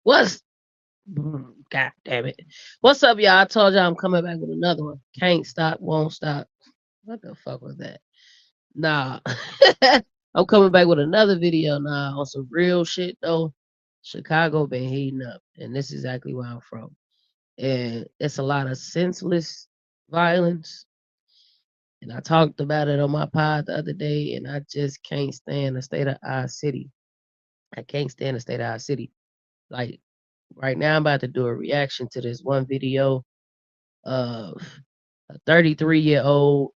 What's God damn it. What's up, y'all? I told y'all I'm coming back with another one. Can't stop, won't stop. What the fuck was that? Nah. I'm coming back with another video now on some real shit though. Chicago been heating up, and this is exactly where I'm from. And it's a lot of senseless violence. And I talked about it on my pod the other day, and I just can't stand the state of our city. I can't stand the state of our city. Like right now, I'm about to do a reaction to this one video of a 33-year-old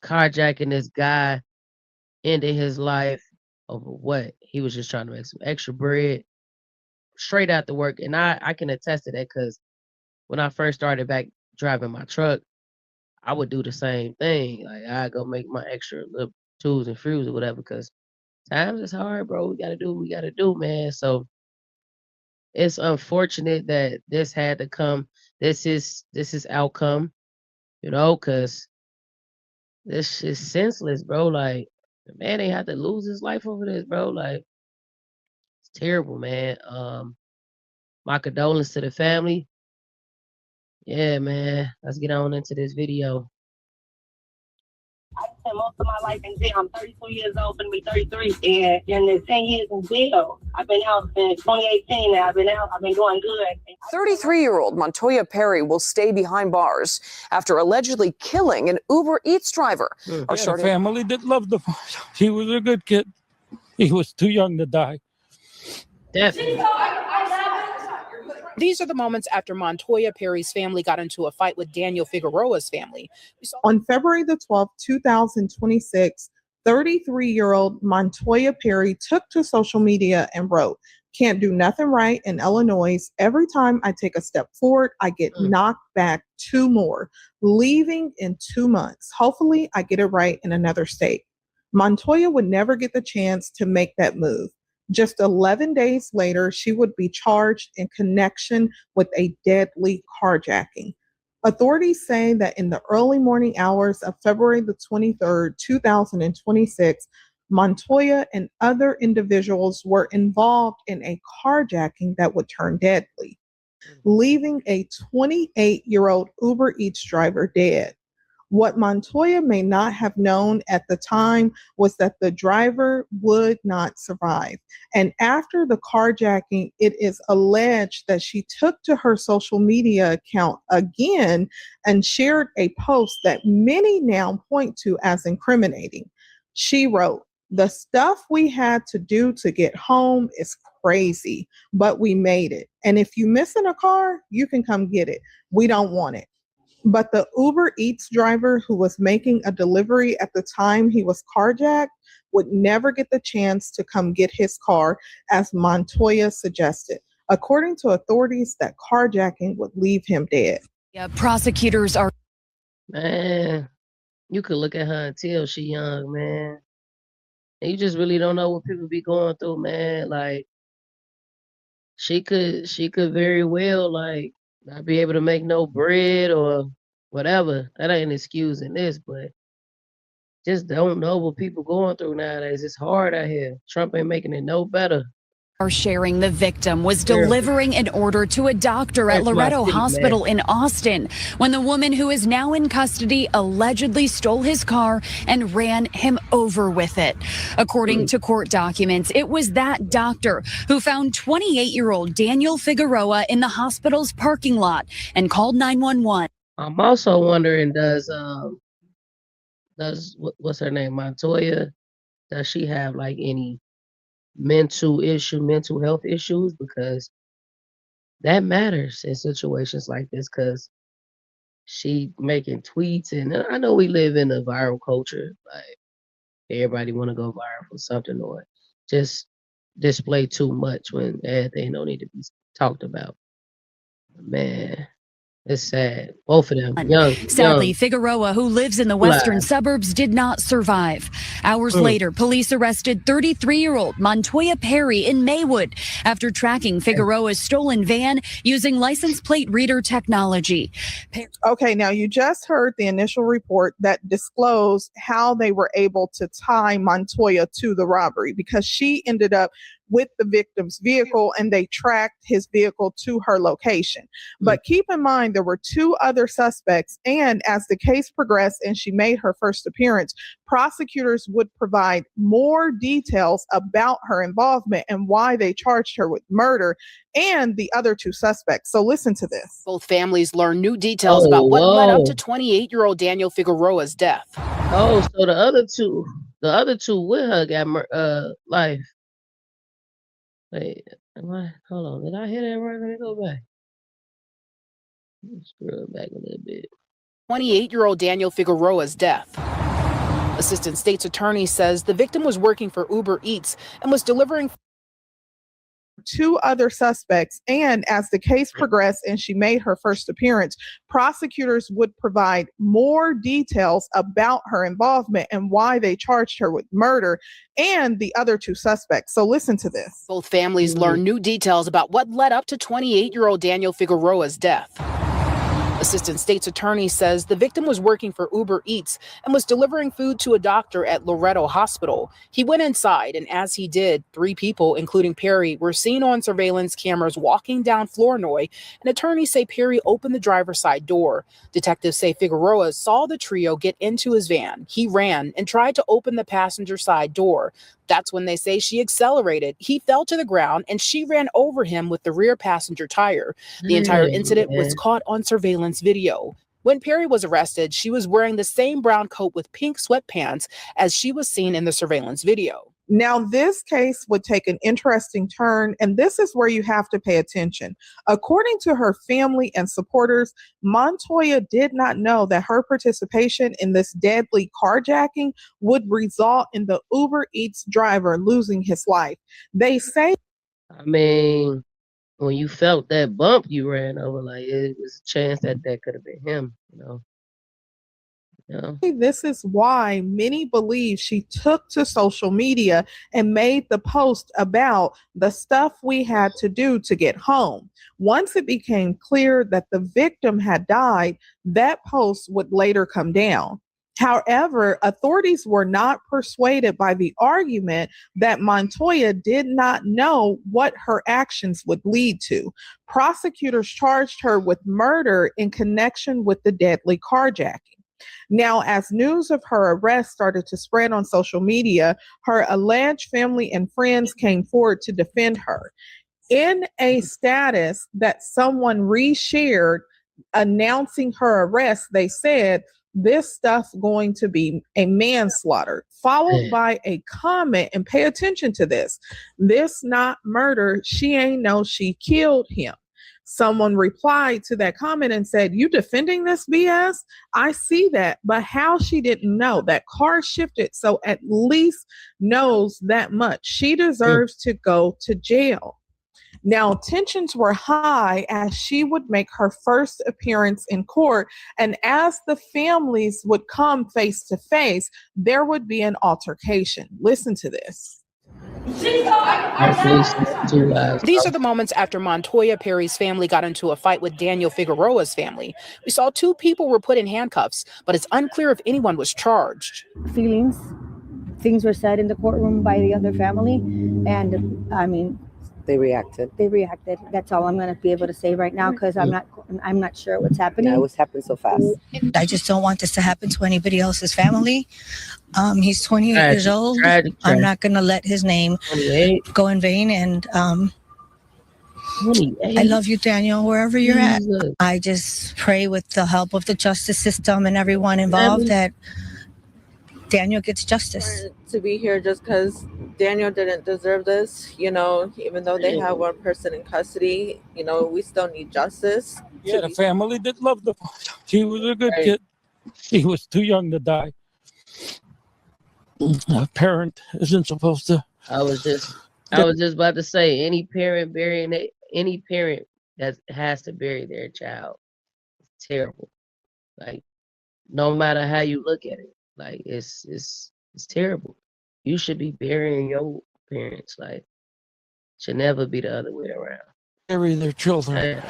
carjacking this guy, ending his life over what? He was just trying to make some extra bread straight after work. And I can attest to that because when I first started back driving my truck, I would do the same thing. Like I go make my extra little twos and fruits or whatever because times is hard, bro. We gotta do what we gotta do, man. So it's unfortunate that this had to come. This is outcome, because this shit's senseless, bro. Like the man ain't had to lose his life over this, bro. Like it's terrible, man. My condolences to the family. Yeah, man. Let's get on into this video. I spent most of my life in jail. I'm 32 years old, going to be 33, and in the 10 years in jail, I've been out since 2018, and I've been doing good. 33-year-old Montoya Perry will stay behind bars after allegedly killing an Uber Eats driver. He had a family that loved him. He was a good kid. He was too young to die. Definitely. These are the moments after Montoya Perry's family got into a fight with Daniel Figueroa's family. On February the 12th, 2026, 33-year-old Montoya Perry took to social media and wrote, "Can't do nothing right in Illinois. Every time I take a step forward, I get knocked back 2 more. Leaving in 2 months. Hopefully, I get it right in another state." Montoya would never get the chance to make that move. Just 11 days later, she would be charged in connection with a deadly carjacking. Authorities say that in the early morning hours of February the 23rd, 2026, Montoya and other individuals were involved in a carjacking that would turn deadly, leaving a 28-year-old Uber Eats driver dead. What Montoya may not have known at the time was that the driver would not survive. And after the carjacking, it is alleged that she took to her social media account again and shared a post that many now point to as incriminating. She wrote, "The stuff we had to do to get home is crazy, but we made it. And if you missing a car, you can come get it. We don't want it." But the Uber Eats driver who was making a delivery at the time he was carjacked would never get the chance to come get his car, as Montoya suggested. According to authorities, that carjacking would leave him dead. Yeah, prosecutors are... Man, you could look at her and tell she young, man. And you just really don't know what people be going through, man. Like she could very well like not be able to make no bread or whatever. That ain't excusing this, but just don't know what people going through nowadays. It's hard out here. Trump ain't making it no better. Are sharing the victim was delivering an order to a doctor at Loretto Hospital in Austin when the woman who is now in custody allegedly stole his car and ran him over with it. According to court documents, it was that doctor who found 28-year-old Daniel Figueroa in the hospital's parking lot and called 911. I'm also wondering, does what's her name, Montoya, does she have like any mental health issues? Because that matters in situations like this, because she making tweets, and I know we live in a viral culture, like everybody want to go viral for something or just display too much when everything don't need to be talked about. Man, it's sad. Both of them young. Sadly, Figueroa, who lives in the western suburbs, did not survive. Hours later, police arrested 33-year-old Montoya Perry in Maywood after tracking Figueroa's stolen van using license plate reader technology. Okay, now you just heard the initial report that disclosed how they were able to tie Montoya to the robbery, because she ended up with the victim's vehicle, and they tracked his vehicle to her location. But keep in mind, there were 2 other suspects, and as the case progressed and she made her first appearance, prosecutors would provide more details about her involvement and why they charged her with murder and the other 2 suspects. So listen to this. Both families learned new details about what led up to 28-year-old Daniel Figueroa's death. Oh, so the other two with her got life. Wait, hold on, did I hear that right? Let me go back. Let's scroll back a little bit. 28-year-old Daniel Figueroa's death. Assistant State's Attorney says the victim was working for Uber Eats and was delivering 2 other suspects, and as the case progressed and she made her first appearance, prosecutors would provide more details about her involvement and why they charged her with murder and the other 2 suspects. So listen to this. Both families learned new details about what led up to 28-year-old Daniel Figueroa's death. Assistant State's Attorney says the victim was working for Uber Eats and was delivering food to a doctor at Loretto Hospital. He went inside, and as he did, 3 people, including Perry, were seen on surveillance cameras walking down Flournoy, and attorneys say Perry opened the driver's side door. Detectives say Figueroa saw the trio get into his van. He ran and tried to open the passenger side door. That's when they say she accelerated. He fell to the ground and she ran over him with the rear passenger tire. The entire incident was caught on surveillance video. When Perry was arrested, she was wearing the same brown coat with pink sweatpants as she was seen in the surveillance video. Now, this case would take an interesting turn, and this is where you have to pay attention. According to her family and supporters, Montoya did not know that her participation in this deadly carjacking would result in the Uber Eats driver losing his life. They say, I mean, when you felt that bump you ran over, like it was a chance that could have been him, you know. this is why many believe she took to social media and made the post about the stuff we had to do to get home. Once it became clear that the victim had died, that post would later come down. However, authorities were not persuaded by the argument that Montoya did not know what her actions would lead to. Prosecutors charged her with murder in connection with the deadly carjacking. Now, as news of her arrest started to spread on social media, her alleged family and friends came forward to defend her. In a status that someone reshared announcing her arrest, they said, "This stuff going to be a manslaughter," followed by a comment, and pay attention to this not murder, she ain't know she killed him. Someone replied to that comment and said, "You defending this BS? I see that, but how she didn't know? That car shifted, so at least knows that much. She deserves to go to jail." Now, tensions were high as she would make her first appearance in court, and as the families would come face to face, there would be an altercation. Listen to this. These are the moments after Montoya Perry's family got into a fight with Daniel Figueroa's family. We saw 2 people were put in handcuffs, but it's unclear if anyone was charged. Things were said in the courtroom by the other family, and I mean, they reacted. That's all I'm going to be able to say right now, because I'm not sure what's happening. Yeah, it was happening so fast. I just don't want this to happen to anybody else's family. He's 28 years old. I'm not going to let his name go in vain. And I love you, Daniel, wherever you're at. I just pray with the help of the justice system and everyone involved that Daniel gets justice. To be here just because Daniel didn't deserve this, even though they have one person in custody, we still need justice. Yeah, the family did love the boy. He was a good kid. He was too young to die. A parent isn't supposed to. I was just about to say, any parent that has to bury their child, it's terrible. Like, no matter how you look at it, like it's terrible. You should be burying your parents. Like, should never be the other way around. Bury their children.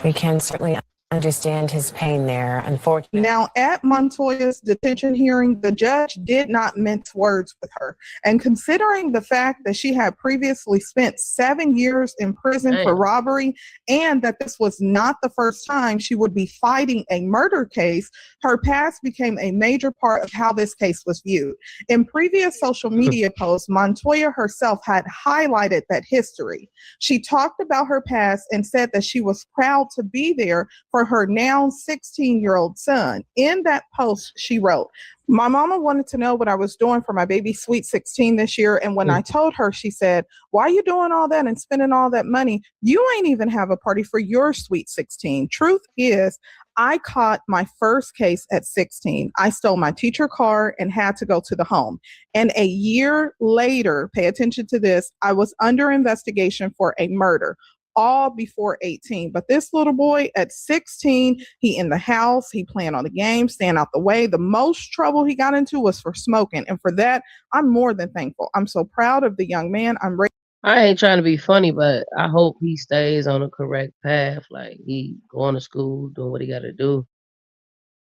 We can certainly understand his pain there. Unfortunately. Now, at Montoya's detention hearing, the judge did not mince words with her. And considering the fact that she had previously spent 7 years in prison for robbery and that this was not the first time she would be fighting a murder case, her past became a major part of how this case was viewed. In previous social media posts, Montoya herself had highlighted that history. She talked about her past and said that she was proud to be there for her now 16-year-old son. In that post, she wrote, "My mama wanted to know what I was doing for my baby sweet 16 this year. And when I told her, she said, 'Why are you doing all that and spending all that money? You ain't even have a party for your sweet 16. Truth is, I caught my first case at 16. I stole my teacher car and had to go to the home. And a year later, pay attention to this, I was under investigation for a murder. All before 18. But this little boy at 16, he in the house, he playing on the game, staying out the way. The most trouble he got into was for smoking. And for that, I'm more than thankful. I'm so proud of the young man. I ain't trying to be funny, but I hope he stays on the correct path. Like, he going to school, doing what he got to do.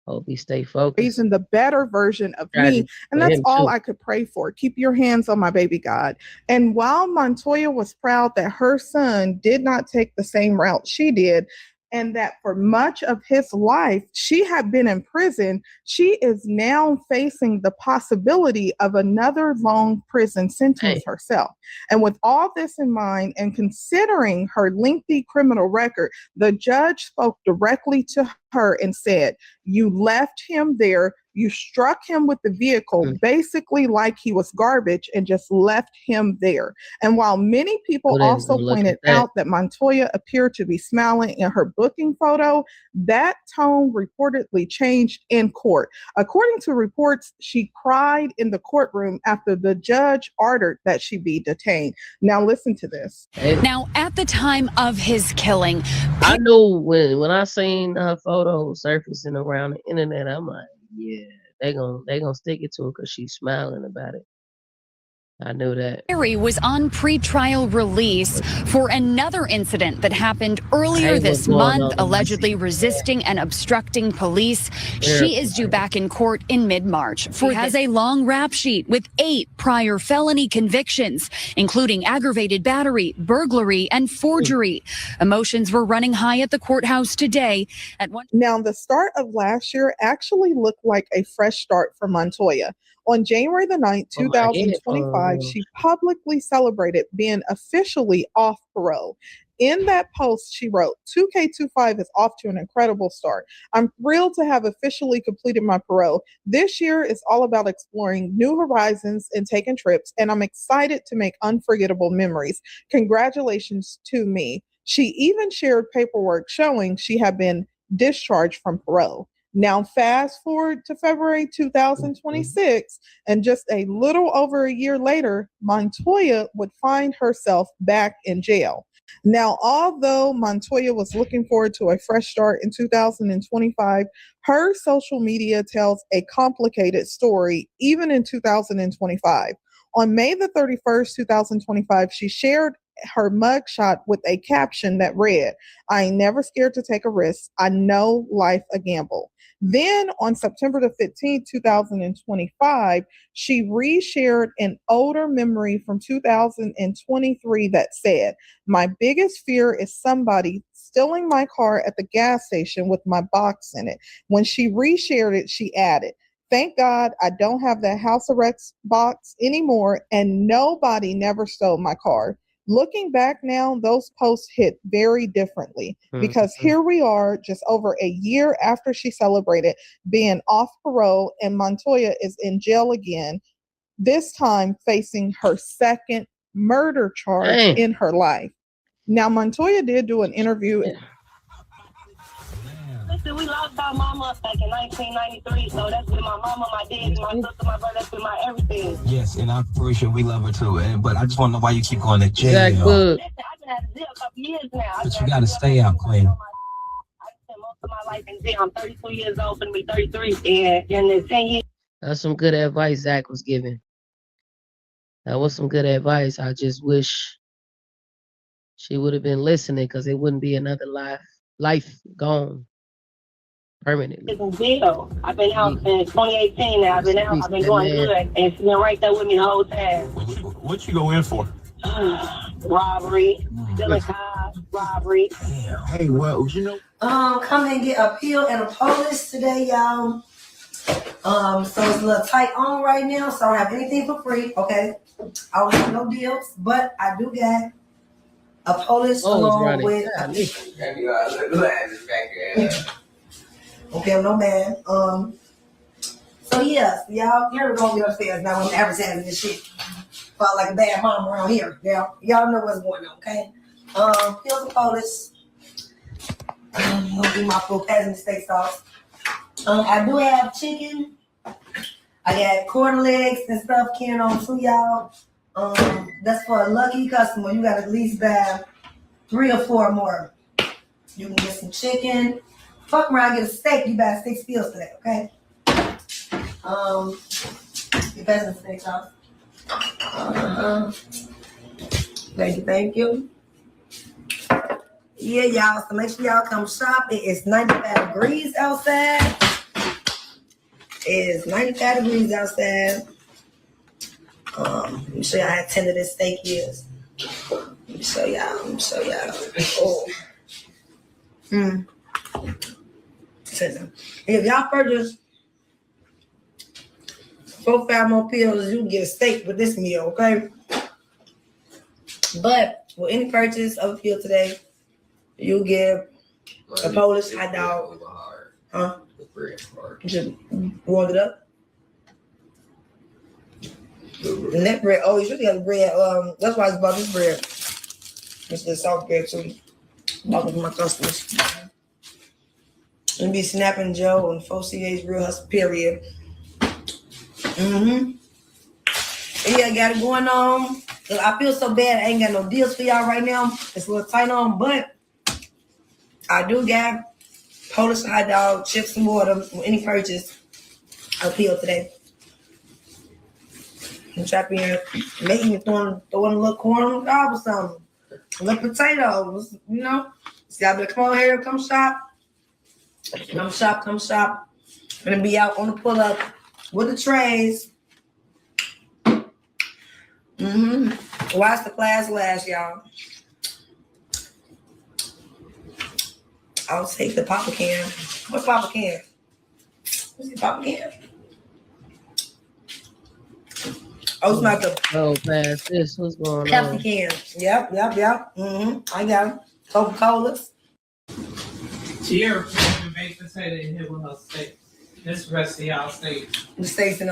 Hope he stay focused. Raising the better version of me. And that's all I could pray for. Keep your hands on my baby, God." And while Montoya was proud that her son did not take the same route she did, and that for much of his life, she had been in prison, she is now facing the possibility of another long prison sentence herself. And with all this in mind, and considering her lengthy criminal record, the judge spoke directly to her and said, "You left him there. You struck him with the vehicle, basically like he was garbage, and just left him there." And while many people also pointed out that Montoya appeared to be smiling in her booking photo, that tone reportedly changed in court. According to reports, she cried in the courtroom after the judge ordered that she be detained. Now listen to this. Now, at the time of his killing, I knew when I seen her photo surfacing around the internet, I'm like, yeah, they gonna stick it to her because she's smiling about it. I knew that. Perry was on pretrial release for another incident that happened earlier this month, allegedly resisting and obstructing police. She is due back in court in mid-March. She has a long rap sheet with 8 prior felony convictions, including aggravated battery, burglary, and forgery. Emotions were running high at the courthouse today. Now, the start of last year actually looked like a fresh start for Montoya. On January the 9th, 2025, she publicly celebrated being officially off parole. In that post, she wrote, "2K25 is off to an incredible start. I'm thrilled to have officially completed my parole. This year is all about exploring new horizons and taking trips, and I'm excited to make unforgettable memories. Congratulations to me." She even shared paperwork showing she had been discharged from parole. Now, fast forward to February 2026, and just a little over a year later, Montoya would find herself back in jail. Now, although Montoya was looking forward to a fresh start in 2025, her social media tells a complicated story, even in 2025. On May the 31st, 2025, she shared her mugshot with a caption that read, "I ain't never scared to take a risk. I know life a gamble." Then on September the 15th, 2025, she reshared an older memory from 2023 that said, "My biggest fear is somebody stealing my car at the gas station with my box in it." When she reshared it, she added, "Thank God I don't have that house arrest box anymore, and nobody never stole my car." Looking back now, those posts hit very differently because here we are just over a year after she celebrated being off parole, and Montoya is in jail again, this time facing her second murder charge in her life. Now, Montoya did do an interview. Listen, we lost our mama back in 1993, so that's been my mama, my dad, my sister, my brother, that's been my everything. Yes, and I'm pretty sure we love her too. But I just want to know why you keep going to jail. Listen, I've been out of jail a couple years now. But you got to stay out, Queen. I spent most of my life in jail. I'm 32 years old, going to be 33, and in the 10 years. That's some good advice Zach was giving. That was some good advice. I just wish she would have been listening, because it wouldn't be another life gone. permanently. In jail. I've been out since 2018 now. I've been out. I've been doing good. And she's been right there with me the whole time. What you go in for? Robbery, stealing cars, robbery. Damn. Hey, well, you know. Come and get a pill and a Polish today, y'all. So it's a little tight on right now, so I don't have anything for free, okay? I don't have no deals, but I do get a Polish along with okay, I'm no man. So yes, y'all here we go get upstairs now. I'm advertising this shit. Felt like a bad mom around here. Y'all know what's going on, okay? Pills and Polish. I'll do my full peasant steak sauce. I do have chicken. I got corn legs and stuff carrying on too, y'all. That's for a lucky customer. You gotta at least buy 3 or 4 more. You can get some chicken. Fuck around, get a steak. You buy 6 pills today, okay? Your peasant steak sauce. Thank you. Yeah, y'all. So make sure y'all come shop. It is 95 degrees outside. It is 95 degrees outside. Let me show y'all how tender this steak is. Let me show y'all. Oh. Tender. If y'all purchase 4 or 5 more pills, you can get a steak with this meal, okay? But with any purchase of a pill today, you get a Polish hot dog. Huh? Just warm it up. And that bread, oh, you should have the bread. That's why I bought this bread. It's the soft bread too. Bought it for my customers. And be snapping Joe and 4 CA's real hustle, period. Yeah, I got it going on. I feel so bad I ain't got no deals for y'all right now. It's a little tight on, but I do got Polish hot dog, chips and water with any purchase of pill today. I'm chopping here, making it throwing a little corn on the cob or something. A little potatoes, you know. See, I better come on here, come shop. Come shop. I'm gonna be out on the pull up with the trays. Watch the class last, y'all. I'll take the Papa can. What's Papa can? What's the Papa can? Oh, it's not the past this. What's going Pepsi on? can. Yep. I got it. Coca-Colas. Sierra put the baked potato in here with her steak. This rest of y'all steaks. The steaks and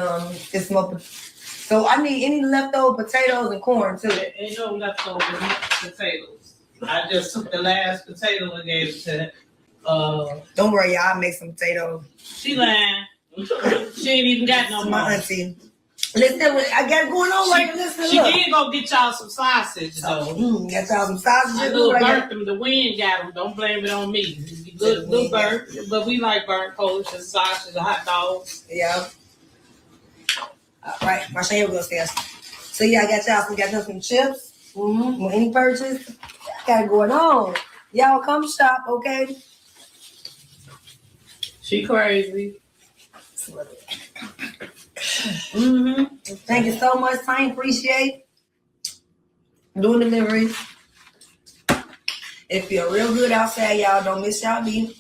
it's more. So I need any leftover potatoes and corn too. Ain't no leftover potatoes. I just took the last potato and gave it to don't worry, y'all. I'll make some potatoes. She lying. She ain't even got no more. My auntie. Listen, I got it going on right now. Listen, she did go get y'all some sausage though. Got y'all some sausage. I little burnt them. The wind got them. Don't blame it on me. Good burnt, but we like burnt Polish and sausage and hot dogs. Yeah. All right, my Shane will go upstairs. So yeah, I got y'all some chips. With any purchase, got it going on. Y'all come shop, okay? She crazy. Thank you so much. I appreciate doing deliveries. It feel real good outside, y'all. Don't miss y'all beat.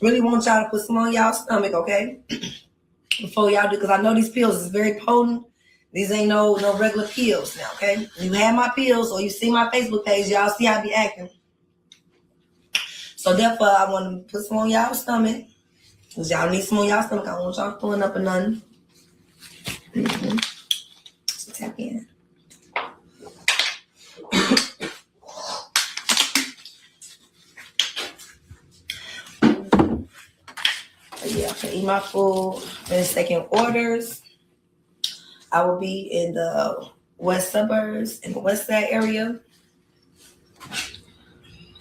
Really want y'all to put some on y'all stomach, okay? Before y'all do, because I know these pills is very potent. These ain't no regular pills now, okay? You have my pills or you see my Facebook page, y'all see how I be acting. So therefore, I want to put some on y'all stomach. Because y'all need some on y'all stomach. I don't want y'all throwing up or nothing. So tap in. Yeah, I can eat my food. Finish taking orders. I will be in the west suburbs, in the west side area.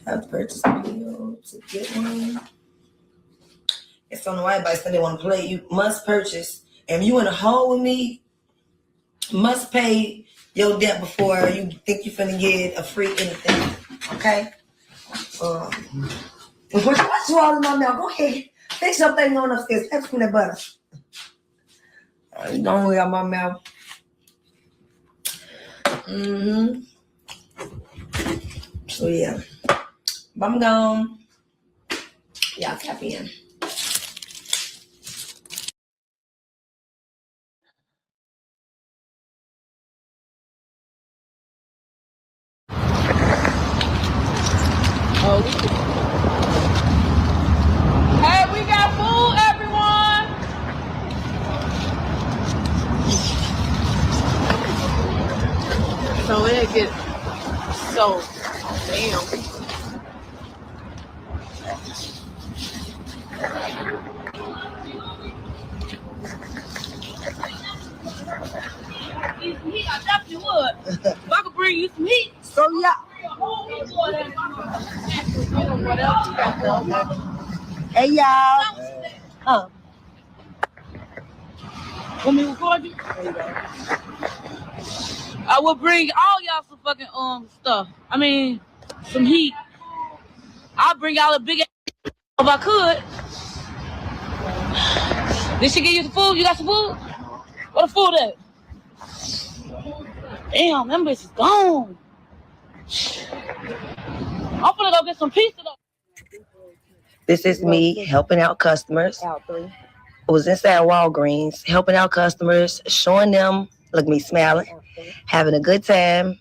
I have to purchase a meal to get one. I don't know why everybody said they want to play. You must purchase. If you in a hole with me, must pay your debt before you think you're finna get a free anything. Okay? What you all in my mouth? Go ahead. Fix your thing on upstairs. That's from that butter. Don't worry about my mouth. So yeah. I'm gone. Y'all tap in. Hey, we got food, everyone. So it gets so damn. Heat, I definitely would. If I could bring you some heat. So yeah. Hey y'all. Want me to record you? I would bring all y'all some fucking stuff. I mean, some heat. I'll bring y'all a big ass if I could. Did she give you some food? You got some food? What the food at? Damn, them bitches gone. I'm gonna go get some pizza though. This is me helping out customers. I was inside Walgreens helping out customers, showing them, look at me smiling, having a good time.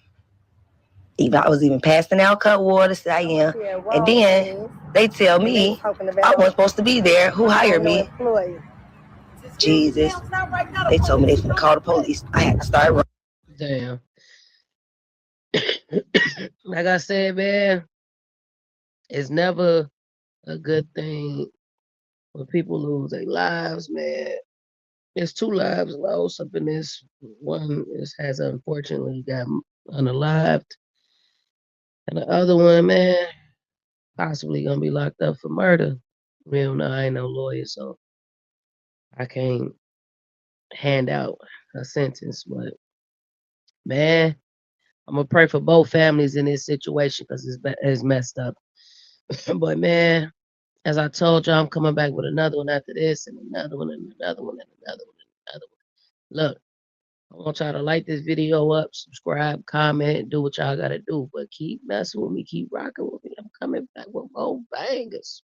I was even passing out cut water, I am. And then they tell me I wasn't supposed to be there. Who hired me? Jesus. They told me they was gonna call the police. I had to start running. Damn. Like I said, man, it's never a good thing when people lose their lives, man. There's 2 lives lost up in this. One has unfortunately got unalived, and the other one, man, possibly gonna be locked up for murder. We don't know. I ain't no lawyer, so I can't hand out a sentence. But man, I'm gonna pray for both families in this situation because it's messed up. But man, as I told you, I'm coming back with another one after this, and another one, and another one, and another one, and another one. Look, I want y'all to like this video up, subscribe, comment, do what y'all gotta do. But keep messing with me, keep rocking with me. I'm coming back with more bangers.